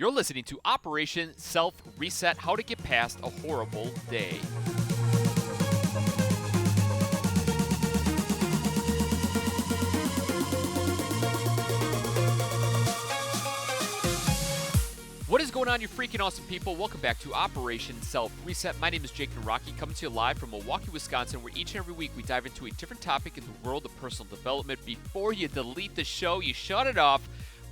You're listening to Operation Self Reset, how to get past a horrible day. What is going on, you freaking awesome people? Welcome back to Operation Self Reset. My name is Jake Naraki, coming to you live from Milwaukee, Wisconsin, where each and every week we dive into a different topic in the world of personal development. Before you delete the show, you shut it off.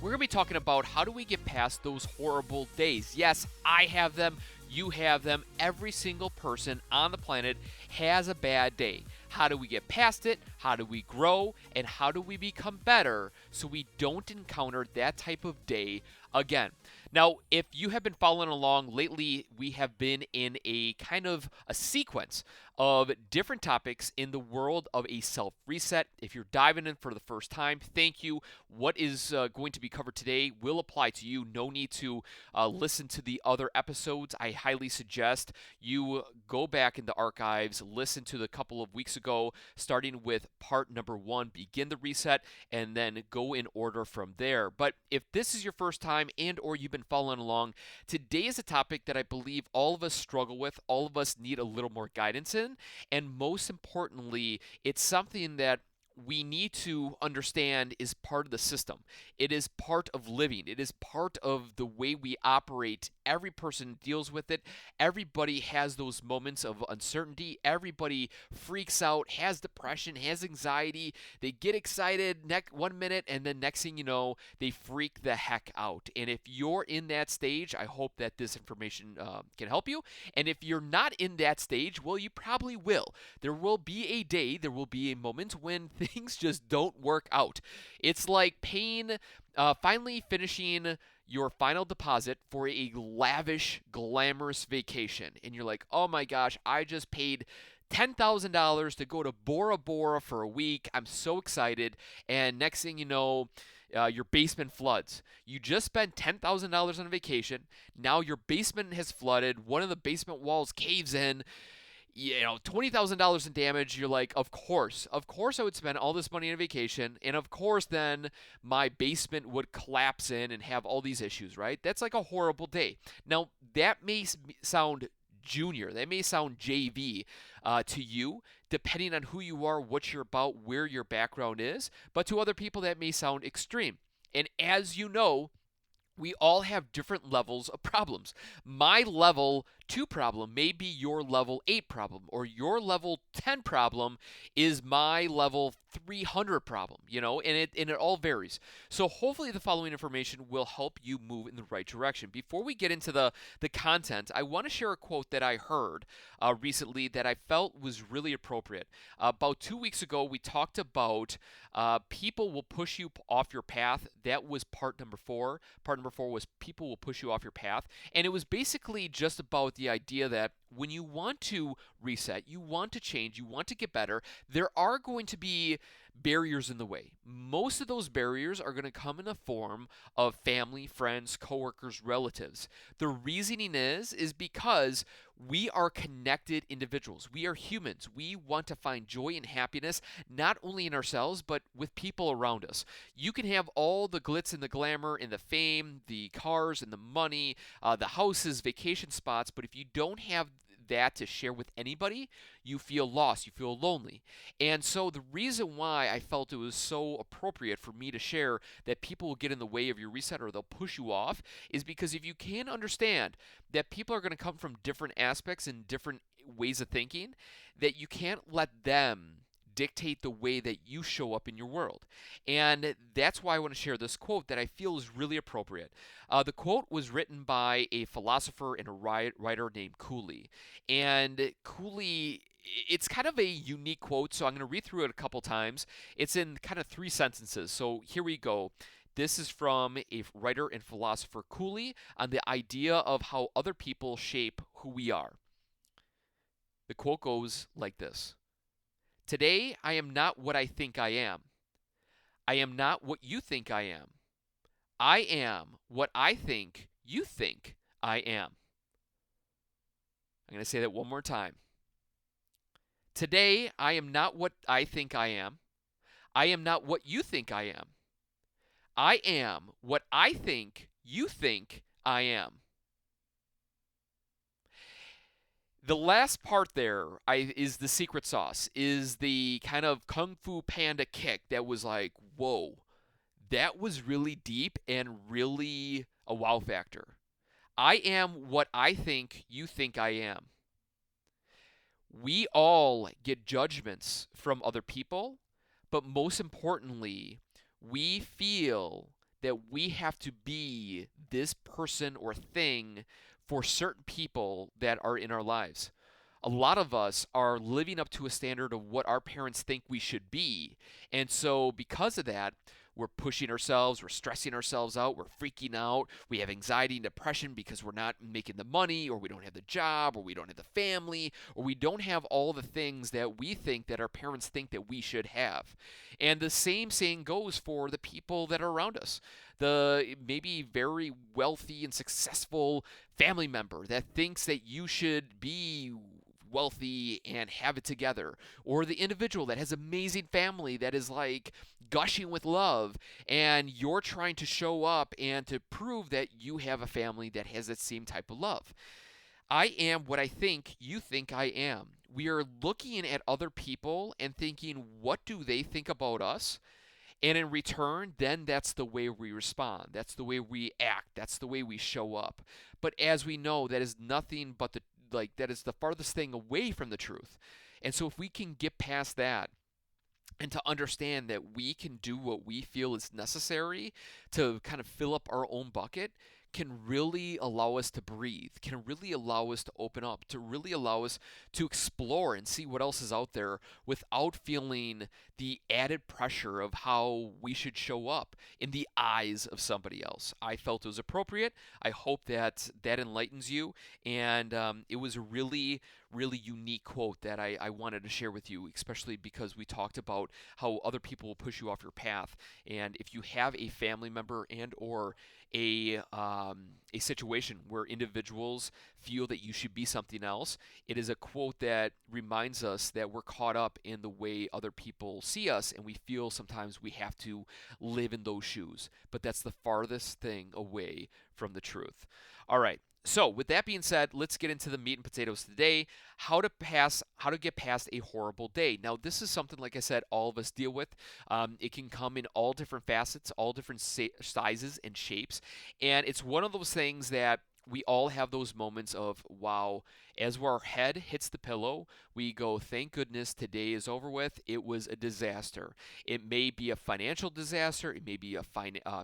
We're going to be talking about how do we get past those horrible days. Yes, I have them. You have them. Every single person on the planet has a bad day. How do we get past it? How do we grow? And how do we become better so we don't encounter that type of day again? Now, if you have been following along lately, we have been in a kind of a sequence of different topics in the world of a self-reset. If you're diving in for the first time, thank you. What is going to be covered today will apply to you. No need to listen to the other episodes. I highly suggest you go back in the archives, listen to the couple of weeks ago, starting with part number 1, begin the reset, and then go in order from there. But if this is your first time and or you've been following along, today is a topic that I believe all of us struggle with, all of us need a little more guidance in, and most importantly, it's something that we need to understand is part of the system. It is part of living. It is part of the way we operate. Every person deals with it. Everybody has those moments of uncertainty. Everybody freaks out, has depression, has anxiety. They get excited 1 minute, and then next thing you know, they freak the heck out. And if you're in that stage, I hope that this information can help you. And if you're not in that stage, well, you probably will. There will be a day, there will be a moment when things just don't work out. It's like finally finishing your final deposit for a lavish, glamorous vacation. And you're like, oh my gosh, I just paid $10,000 to go to Bora Bora for a week. I'm so excited. And next thing you know, your basement floods. You just spent $10,000 on a vacation. Now your basement has flooded. One of the basement walls caves in. $20,000 in damage. You're like, of course I would spend all this money on a vacation, and of course then my basement would collapse in and have all these issues, right? That's like a horrible day. Now, that may sound junior, that may sound JV to you, depending on who you are, what you're about, where your background is, but to other people that may sound extreme. And as you know, we all have different levels of problems. My level 2 problem may be your level 8 problem, or your level 10 problem is my level 300 problem, and it all varies. So hopefully the following information will help you move in the right direction. Before we get into the content, I want to share a quote that I heard recently that I felt was really appropriate. About 2 weeks ago, we talked about people will push you off your path. That was part number 4. Part number 4 was people will push you off your path. And it was basically just about the idea that when you want to reset, you want to change, you want to get better, there are going to be barriers in the way. Most of those barriers are going to come in the form of family, friends, coworkers, relatives. The reasoning is because we are connected individuals. We are humans. We want to find joy and happiness not only in ourselves but with people around us. You can have all the glitz and the glamour and the fame, the cars and the money, the houses, vacation spots, but if you don't have that to share with anybody, you feel lost, you feel lonely. And so the reason why I felt it was so appropriate for me to share that people will get in the way of your reset or they'll push you off is because if you can understand that people are going to come from different aspects and different ways of thinking, that you can't let them dictate the way that you show up in your world. And that's why I want to share this quote that I feel is really appropriate. The quote was written by a philosopher and a writer named Cooley. And Cooley, it's kind of a unique quote, so I'm going to read through it a couple times. It's in kind of 3 sentences. So here we go. This is from a writer and philosopher Cooley on the idea of how other people shape who we are. The quote goes like this. Today, I am not what I think I am. I am not what you think I am. I am what I think you think I am. I'm going to say that one more time. Today, I am not what I think I am. I am not what you think I am. I am what I think you think I am. The last part there is the secret sauce, is the kind of Kung Fu Panda kick that was like, whoa, that was really deep and really a wow factor. I am what I think you think I am. We all get judgments from other people, but most importantly, we feel that we have to be this person or thing for certain people that are in our lives. A lot of us are living up to a standard of what our parents think we should be. And so, because of that, we're pushing ourselves, we're stressing ourselves out, we're freaking out, we have anxiety and depression because we're not making the money, or we don't have the job, or we don't have the family, or we don't have all the things that we think that our parents think that we should have. And the same saying goes for the people that are around us. The maybe very wealthy and successful family member that thinks that you should be wealthy and have it together, or the individual that has amazing family that is like gushing with love, and you're trying to show up and to prove that you have a family that has that same type of love. I am what I think you think I am. We are looking at other people and thinking, what do they think about us? And in return, then that's the way we respond. That's the way we act. That's the way we show up. But as we know, that is nothing but that is the farthest thing away from the truth. And so if we can get past that and to understand that we can do what we feel is necessary to kind of fill up our own bucket, can really allow us to breathe, can really allow us to open up, to really allow us to explore and see what else is out there without feeling the added pressure of how we should show up in the eyes of somebody else. I felt it was appropriate. I hope that that enlightens you. And it was a really, really unique quote that I wanted to share with you, especially because we talked about how other people will push you off your path. And if you have a family member and or a situation where individuals feel that you should be something else, it is a quote that reminds us that we're caught up in the way other people see us, and we feel sometimes we have to live in those shoes. But that's the farthest thing away from the truth. All right. So, with that being said, let's get into the meat and potatoes today. How to get past a horrible day. Now, this is something, like I said, all of us deal with. It can come in all different facets, all different sizes and shapes, and it's one of those things that we all have those moments of wow. As our head hits the pillow, we go, thank goodness today is over with. It was a disaster. It may be a financial disaster. It may be a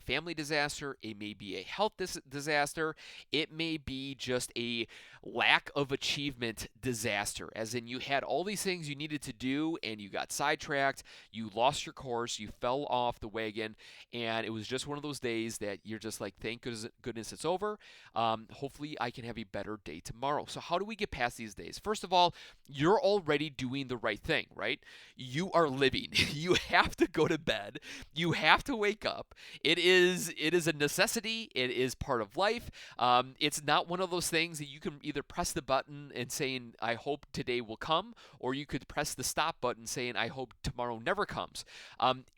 family disaster. It may be a health disaster. It may be just a lack of achievement disaster, as in you had all these things you needed to do and you got sidetracked, you lost your course, you fell off the wagon, and it was just one of those days that you're just like, thank goodness it's over. Hopefully, I can have a better day tomorrow. So, how do we get past these days? First of all, you're already doing the right thing, right? You are living. You have to go to bed. You have to wake up. It is a necessity. It is part of life. It's not one of those things that you can either press the button and saying, I hope today will come, or you could press the stop button saying, I hope tomorrow never comes.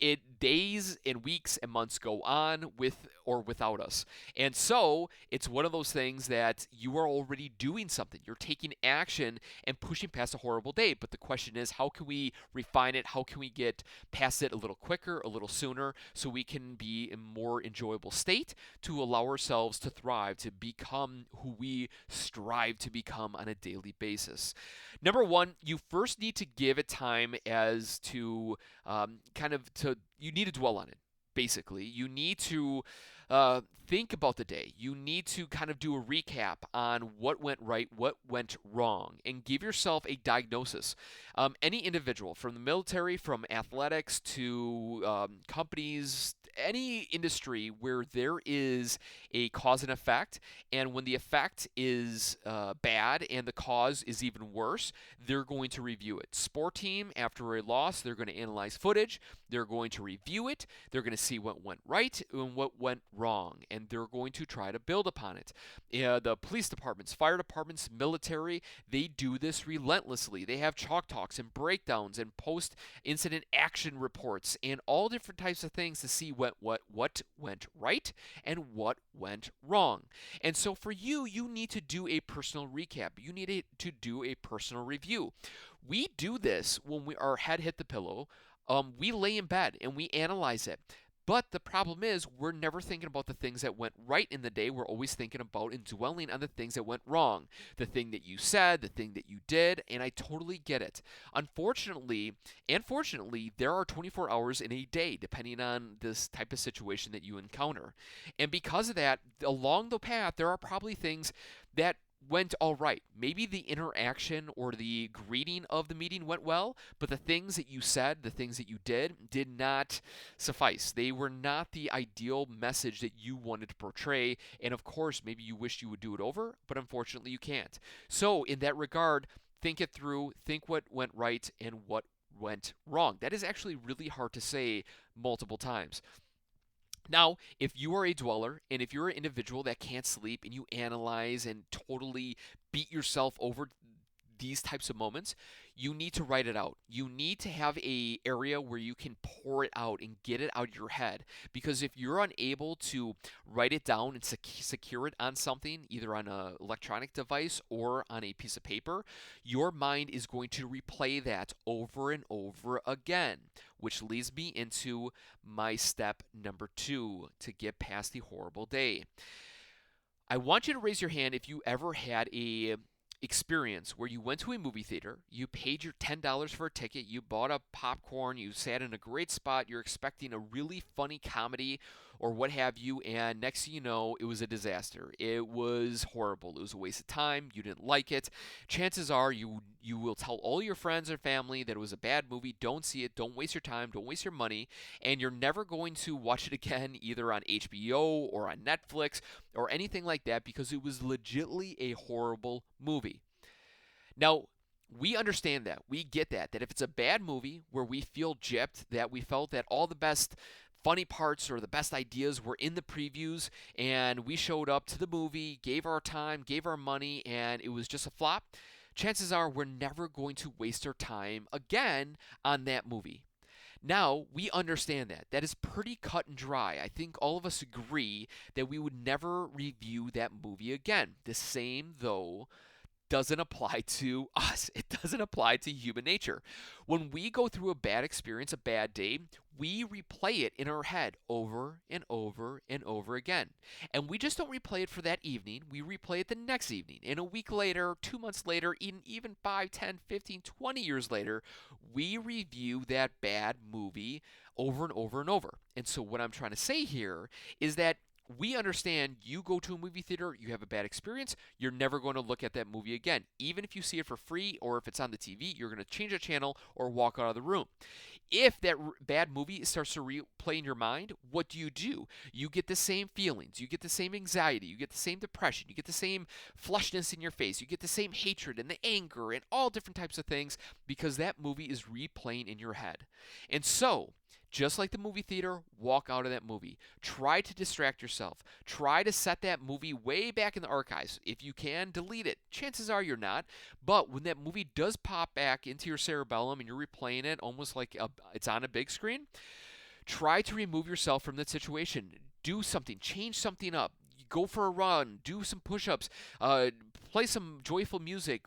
It days and weeks and months go on with or without us. And so it's one of those things that you are already doing something. You're taking action and pushing past a horrible day. But the question is, how can we refine it? How can we get past it a little quicker, a little sooner, so we can be in a more enjoyable state to allow ourselves to thrive, to become who we strive to become on a daily basis? Number one, you first need to give it time as to you need to dwell on it. Basically, you need to think about the day. You need to kind of do a recap on what went right, what went wrong, and give yourself a diagnosis. Any individual, from the military, from athletics to companies, any industry where there is a cause and effect, and when the effect is bad and the cause is even worse, they're going to review it. Sport team, after a loss, they're going to analyze footage, they're going to review it, they're going to see what went right and what went wrong, and they're going to try to build upon it. The police departments, fire departments, military, they do this relentlessly. They have chalk talks and breakdowns and post incident action reports and all different types of things to see what what went right and what went wrong. And so for you, you need to do a personal recap. You need to do a personal review. We do this when our head hit the pillow. We lay in bed and we analyze it. But the problem is, we're never thinking about the things that went right in the day. We're always thinking about and dwelling on the things that went wrong. The thing that you said, the thing that you did, and I totally get it. Unfortunately, and fortunately, there are 24 hours in a day, depending on this type of situation that you encounter. And because of that, along the path, there are probably things that went all right. Maybe the interaction or the greeting of the meeting went well, but the things that you said, the things that you did not suffice. They were not the ideal message that you wanted to portray. And of course, maybe you wished you would do it over, but unfortunately you can't. So, in that regard, think it through, think what went right and what went wrong. That is actually really hard to say multiple times. Now, if you are a dweller and if you're an individual that can't sleep and you analyze and totally beat yourself over these types of moments, you need to write it out. You need to have a area where you can pour it out and get it out of your head. Because if you're unable to write it down and secure it on something, either on an electronic device or on a piece of paper, your mind is going to replay that over and over again. Which leads me into my step number 2 to get past the horrible day. I want you to raise your hand if you ever had a experience where you went to a movie theater, you paid your $10 for a ticket, you bought a popcorn, you sat in a great spot, you're expecting a really funny comedy or what have you, and next thing you know, it was a disaster. It was horrible. It was a waste of time. You didn't like it. Chances are you will tell all your friends and family that it was a bad movie. Don't see it. Don't waste your time. Don't waste your money. And you're never going to watch it again either on HBO or on Netflix or anything like that because it was legitimately a horrible movie. Now, we understand that. We get that. That if it's a bad movie where we feel gypped, that we felt that all the best funny parts or the best ideas were in the previews and we showed up to the movie, gave our time, gave our money, and it was just a flop, chances are we're never going to waste our time again on that movie. Now, we understand that. That is pretty cut and dry. I think all of us agree that we would never review that movie again. The same, though, doesn't apply to us. It doesn't apply to human nature. When we go through a bad experience, a bad day, we replay it in our head over and over and over again. And we just don't replay it for that evening. We replay it the next evening. And a week later, 2 months later, even 5, 10, 15, 20 years later, we review that bad movie over and over and over. And so what I'm trying to say here is that we understand you go to a movie theater, you have a bad experience, you're never going to look at that movie again. Even if you see it for free or if it's on the TV, you're going to change the channel or walk out of the room. If that bad movie starts to replay in your mind, what do? You get the same feelings, you get the same anxiety, you get the same depression, you get the same flushness in your face, you get the same hatred and the anger and all different types of things because that movie is replaying in your head. And so, just like the movie theater, walk out of that movie. Try to distract yourself. Try to set that movie way back in the archives. If you can, delete it. Chances are you're not. But when that movie does pop back into your cerebellum and you're replaying it almost like it's on a big screen, try to remove yourself from that situation. Do something. Change something up. Go for a run, do some push-ups, play some joyful music,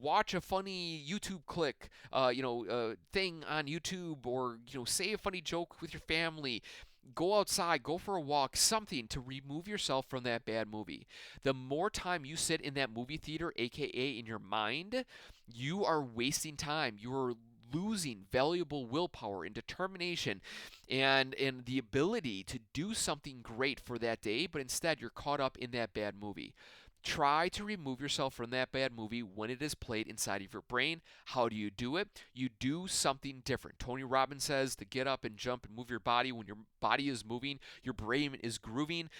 watch a funny YouTube click, thing on YouTube, or, say a funny joke with your family. Go outside, go for a walk, something to remove yourself from that bad movie. The more time you sit in that movie theater, aka in your mind, you are wasting time. You are losing valuable willpower and determination and the ability to do something great for that day, but instead you're caught up in that bad movie. Try to remove yourself from that bad movie when it is played inside of your brain. How do you do it? You do something different. Tony Robbins says to get up and jump and move your body. When your body is moving, your brain is grooving.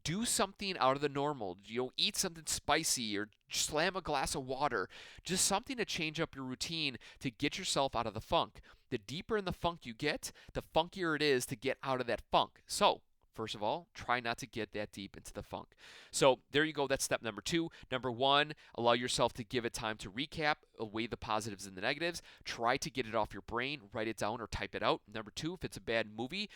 Do something out of the normal. Eat something spicy or slam a glass of water. Just something to change up your routine to get yourself out of the funk. The deeper in the funk you get, the funkier it is to get out of that funk. So, first of all, try not to get that deep into the funk. So there you go. That's step number 2. Number 1, allow yourself to give it time to recap, weigh the positives and the negatives. Try to get it off your brain, write it down or type it out. Number 2, if it's a bad movie,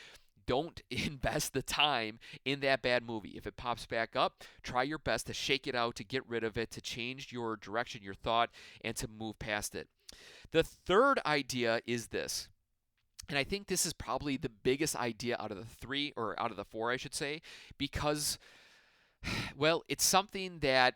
don't invest the time in that bad movie. If it pops back up, try your best to shake it out, to get rid of it, to change your direction, your thought, and to move past it. The third idea is this. And I think this is probably the biggest idea out of the three, or out of the four, I should say, because, well, it's something that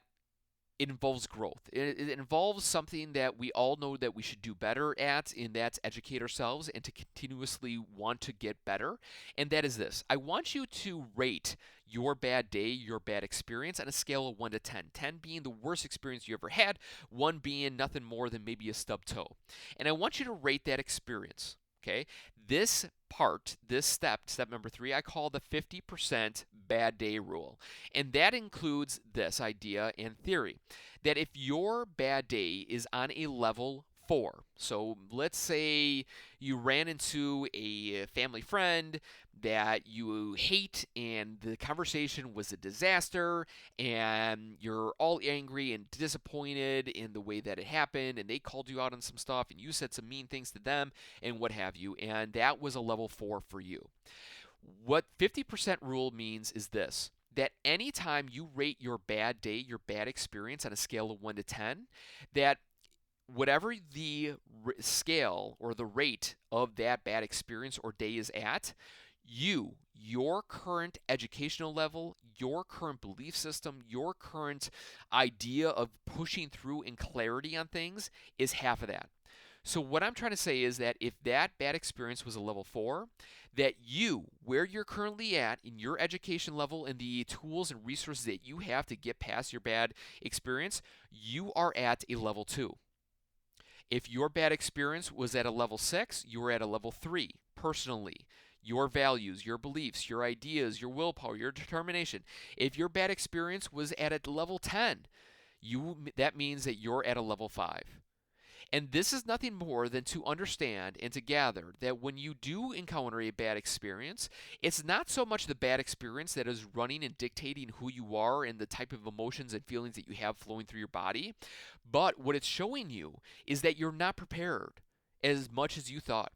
it involves growth. It involves something that we all know that we should do better at, and that's educate ourselves and to continuously want to get better. And that is this. I want you to rate your bad day, your bad experience on a scale of 1 to 10. 10 being the worst experience you ever had, 1 being nothing more than maybe a stub toe. And I want you to rate that experience. Okay, this part, this step number 3, I call the 50% bad day rule. And that includes this idea and theory that if your bad day is on a level 4, so let's say you ran into a family friend that you hate and the conversation was a disaster and you're all angry and disappointed in the way that it happened and they called you out on some stuff and you said some mean things to them and what have you, and that was a level 4 for you. What 50% rule means is this, that anytime you rate your bad day, your bad experience on a scale of 1 to 10, that whatever the scale or the rate of that bad experience or day is at, your current educational level, your current belief system, your current idea of pushing through and clarity on things is half of that. So what I'm trying to say is that if that bad experience was a level 4, that you, where you're currently at in your education level and the tools and resources that you have to get past your bad experience, you are at a level 2. If your bad experience was at a level 6, you were at a level 3 personally. Your values, your beliefs, your ideas, your willpower, your determination. If your bad experience was at a level 10, that means that you're at a level 5. And this is nothing more than to understand and to gather that when you do encounter a bad experience, it's not so much the bad experience that is running and dictating who you are and the type of emotions and feelings that you have flowing through your body, but what it's showing you is that you're not prepared as much as you thought,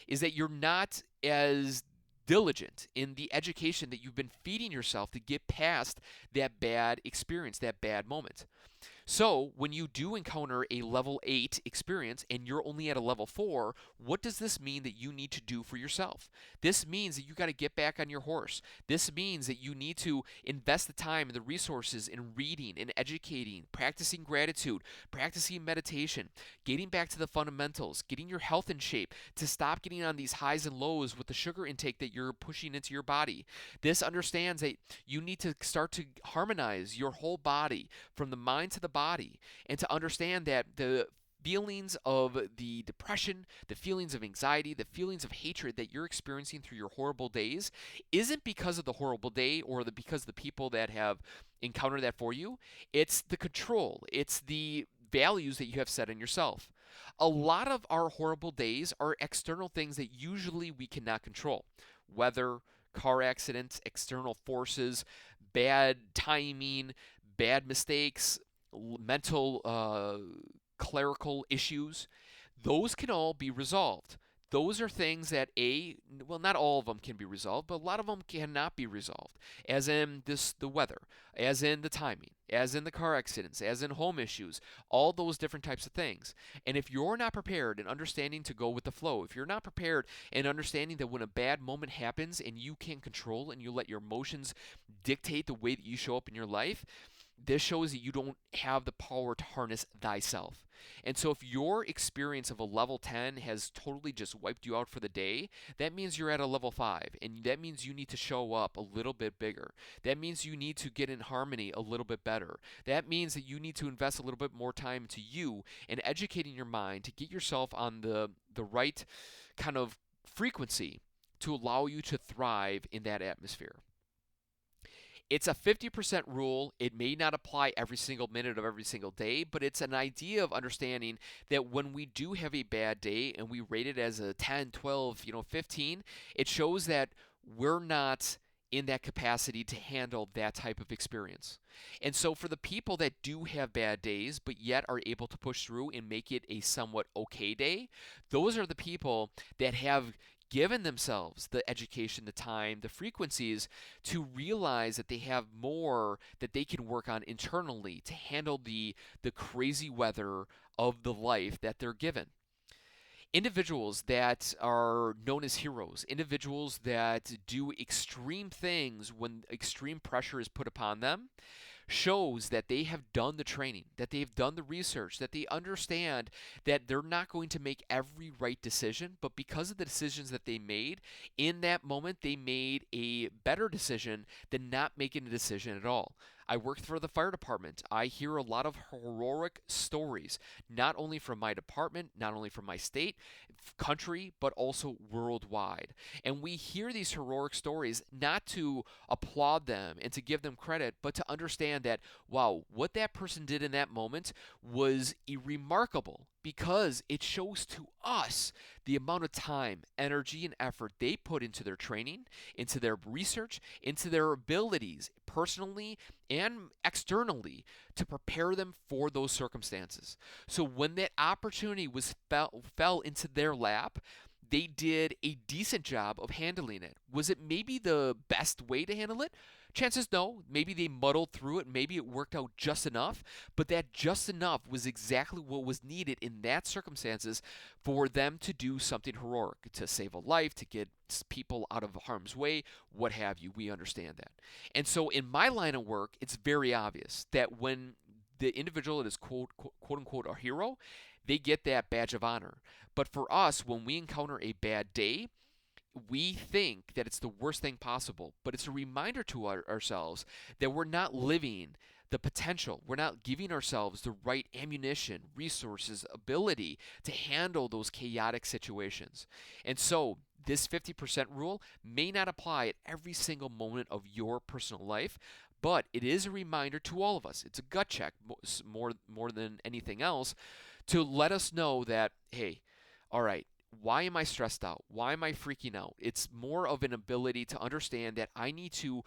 is that you're not as diligent in the education that you've been feeding yourself to get past that bad experience, that bad moment. So, when you do encounter a level 8 experience and you're only at a level 4, what does this mean that you need to do for yourself? This means that you got to get back on your horse. This means that you need to invest the time and the resources in reading and educating, practicing gratitude, practicing meditation, getting back to the fundamentals, getting your health in shape to stop getting on these highs and lows with the sugar intake that you're pushing into your body. This understands that you need to start to harmonize your whole body from the mind to the body, and to understand that the feelings of the depression, the feelings of anxiety, the feelings of hatred that you're experiencing through your horrible days isn't because of the horrible day or because of the people that have encountered that for you. It's the control, it's the values that you have set in yourself. A lot of our horrible days are external things that usually we cannot control. Weather, car accidents, external forces, bad timing, bad mistakes, mental clerical issues. Those can all be resolved. Those are things that not all of them can be resolved, but a lot of them cannot be resolved, as in the weather, as in the timing, as in the car accidents, as in home issues, all those different types of things. And if you're not prepared and understanding to go with the flow, if you're not prepared and understanding that when a bad moment happens and you can't control and you let your emotions dictate the way that you show up in your life, this shows that you don't have the power to harness thyself. And so if your experience of a level 10 has totally just wiped you out for the day, that means you're at a level 5. And that means you need to show up a little bit bigger. That means you need to get in harmony a little bit better. That means that you need to invest a little bit more time into you and educating your mind to get yourself on the right kind of frequency to allow you to thrive in that atmosphere. It's a 50% rule. It may not apply every single minute of every single day, but it's an idea of understanding that when we do have a bad day and we rate it as a 10, 12, 15, it shows that we're not in that capacity to handle that type of experience. And so for the people that do have bad days but yet are able to push through and make it a somewhat okay day, those are the people that have given themselves the education, the time, the frequencies to realize that they have more that they can work on internally to handle the crazy weather of the life that they're given. Individuals that are known as heroes, individuals that do extreme things when extreme pressure is put upon them, shows that they have done the training, that they've done the research, that they understand that they're not going to make every right decision, but because of the decisions that they made in that moment, they made a better decision than not making a decision at all. I worked for the fire department. I hear a lot of heroic stories, not only from my department, not only from my state, country, but also worldwide. And we hear these heroic stories not to applaud them and to give them credit, but to understand that, wow, what that person did in that moment was remarkable because it shows to us the amount of time, energy, and effort they put into their training, into their research, into their abilities, personally and externally, to prepare them for those circumstances. So when that opportunity fell into their lap, they did a decent job of handling it. Was it maybe the best way to handle it? Chances no. Maybe they muddled through it. Maybe it worked out just enough. But that just enough was exactly what was needed in that circumstances for them to do something heroic, to save a life, to get people out of harm's way, what have you. We understand that. And so in my line of work, it's very obvious that when the individual that is quote unquote a hero, they get that badge of honor. But for us, when we encounter a bad day, we think that it's the worst thing possible, but it's a reminder to ourselves that we're not living the potential. We're not giving ourselves the right ammunition, resources, ability to handle those chaotic situations. And so, this 50% rule may not apply at every single moment of your personal life, but it is a reminder to all of us. It's a gut check more than anything else to let us know that, hey, all right, why am I stressed out? Why am I freaking out? It's more of an ability to understand that I need to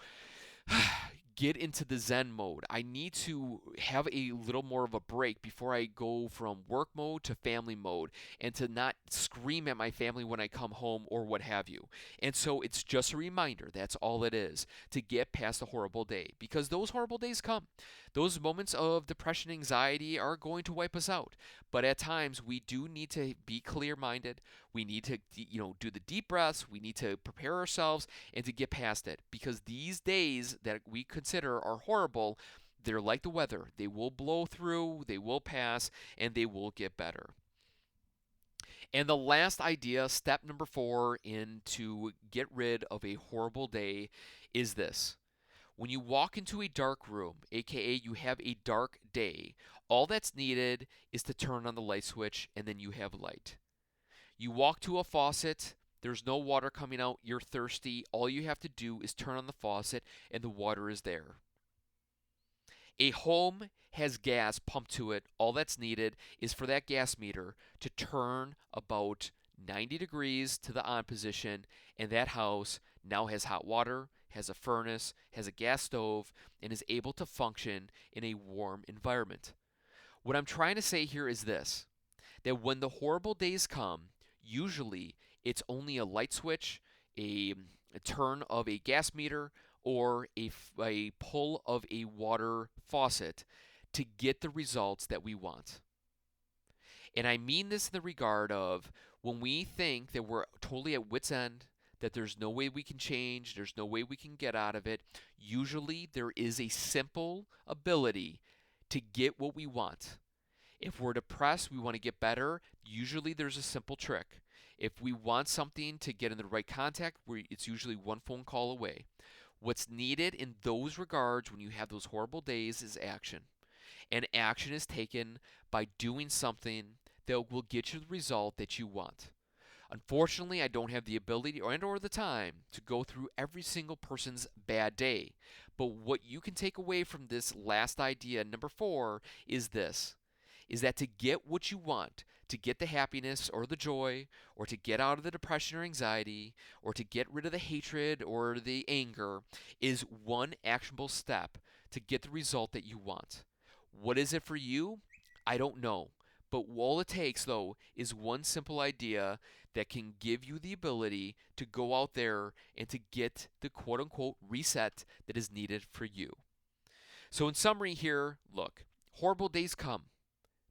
get into the Zen mode. I need to have a little more of a break before I go from work mode to family mode and to not scream at my family when I come home or what have you. And so it's just a reminder, that's all it is, to get past a horrible day because those horrible days come. Those moments of depression, anxiety are going to wipe us out. But at times we do need to be clear-minded. We need to do the deep breaths. We need to prepare ourselves and to get past it because these days that we consider are horrible, they're like the weather. They will blow through, they will pass, and they will get better. And the last idea, step number 4 in to get rid of a horrible day is this. When you walk into a dark room, aka you have a dark day, all that's needed is to turn on the light switch and then you have light. You walk to a faucet, there's no water coming out, you're thirsty, all you have to do is turn on the faucet and the water is there. A home has gas pumped to it. All that's needed is for that gas meter to turn about 90 degrees to the on position, and that house now has hot water, has a furnace, has a gas stove, and is able to function in a warm environment. What I'm trying to say here is this, that when the horrible days come, usually it's only a light switch, a turn of a gas meter, or a pull of a water faucet to get the results that we want. And I mean this in the regard of when we think that we're totally at wit's end, that there's no way we can change, there's no way we can get out of it, usually there is a simple ability to get what we want. If we're depressed, we want to get better, usually there's a simple trick. If we want something to get in the right contact, it's usually one phone call away. What's needed in those regards when you have those horrible days is action. And action is taken by doing something that will get you the result that you want. Unfortunately, I don't have the ability or the time to go through every single person's bad day. But what you can take away from this last idea, number 4, is this. Is that to get what you want, to get the happiness or the joy, or to get out of the depression or anxiety, or to get rid of the hatred or the anger, is one actionable step to get the result that you want. What is it for you? I don't know. But all it takes, though, is one simple idea that can give you the ability to go out there and to get the quote unquote reset that is needed for you. So, in summary, here, look, horrible days come.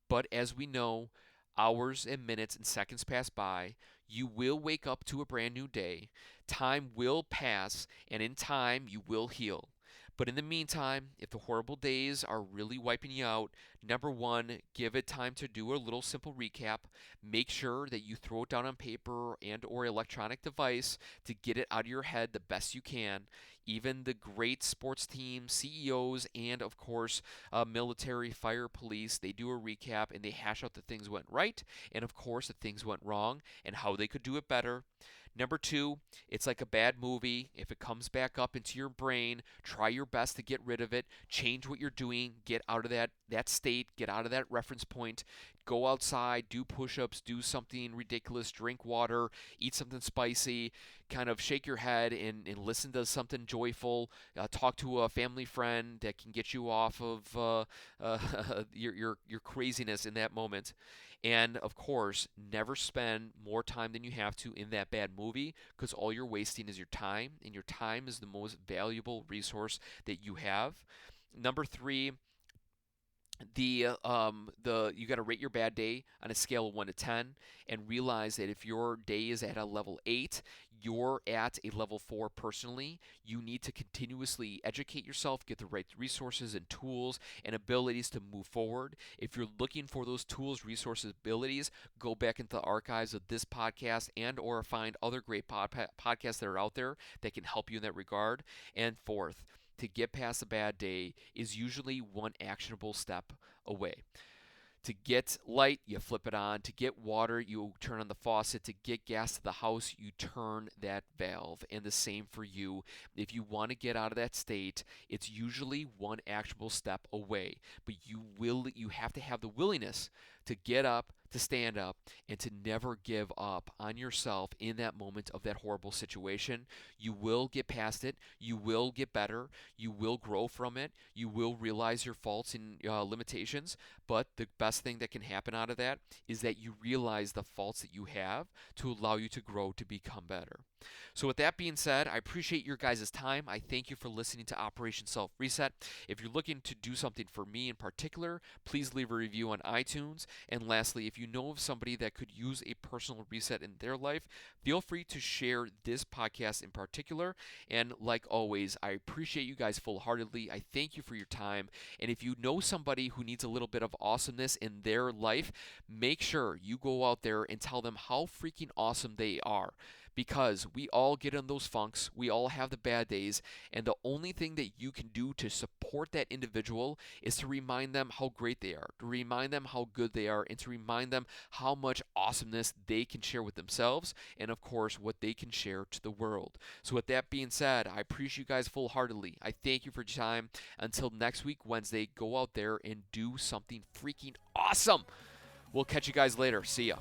But as we know, hours and minutes and seconds pass by. You will wake up to a brand new day. Time will pass, and in time, you will heal. But in the meantime, if the horrible days are really wiping you out, number one, give it time to do a little simple recap. Make sure that you throw it down on paper and or electronic device to get it out of your head the best you can. Even the great sports team CEOs and of course military, fire, police, they do a recap and they hash out the things went right and of course the things went wrong and how they could do it better. Number two, it's like a bad movie. If it comes back up into your brain, try your best to get rid of it. Change what you're doing. Get out of that state. Get out of that reference point. Go outside. Do push-ups. Do something ridiculous. Drink water. Eat something spicy. Kind of shake your head and listen to something joyful. Talk to a family friend that can get you off of your craziness in that moment. And of course, never spend more time than you have to in that bad movie because all you're wasting is your time, and your time is the most valuable resource that you have. Number three, the you got to rate your bad day on a scale of 1 to 10 and realize that if your day is at a level 8, you're at a level 4 personally. You need to continuously educate yourself, get the right resources and tools and abilities to move forward. If you're looking for those tools, resources, abilities, go back into the archives of this podcast and or find other great podcasts that are out there that can help you in that regard. And fourth, to get past a bad day is usually one actionable step away. To get light, you flip it on. To get water, you turn on the faucet. To get gas to the house, you turn that valve. And the same for you. If you want to get out of that state, it's usually one actionable step away. But you have to have the willingness to get up, to stand up, and to never give up on yourself in that moment of that horrible situation. You will get past it. You will get better. You will grow from it. You will realize your faults and limitations. But the best thing that can happen out of that is that you realize the faults that you have to allow you to grow to become better. So with that being said, I appreciate your guys' time. I thank you for listening to Operation Self Reset. If you're looking to do something for me in particular, please leave a review on iTunes. And lastly, if you know of somebody that could use a personal reset in their life, feel free to share this podcast in particular. And like always, I appreciate you guys full-heartedly. I thank you for your time. And if you know somebody who needs a little bit of awesomeness in their life, make sure you go out there and tell them how freaking awesome they are. Because we all get in those funks, we all have the bad days, and the only thing that you can do to support that individual is to remind them how great they are, to remind them how good they are, and to remind them how much awesomeness they can share with themselves, and of course, what they can share to the world. So with that being said, I appreciate you guys full-heartedly. I thank you for your time. Until next week, Wednesday, go out there and do something freaking awesome. We'll catch you guys later. See ya.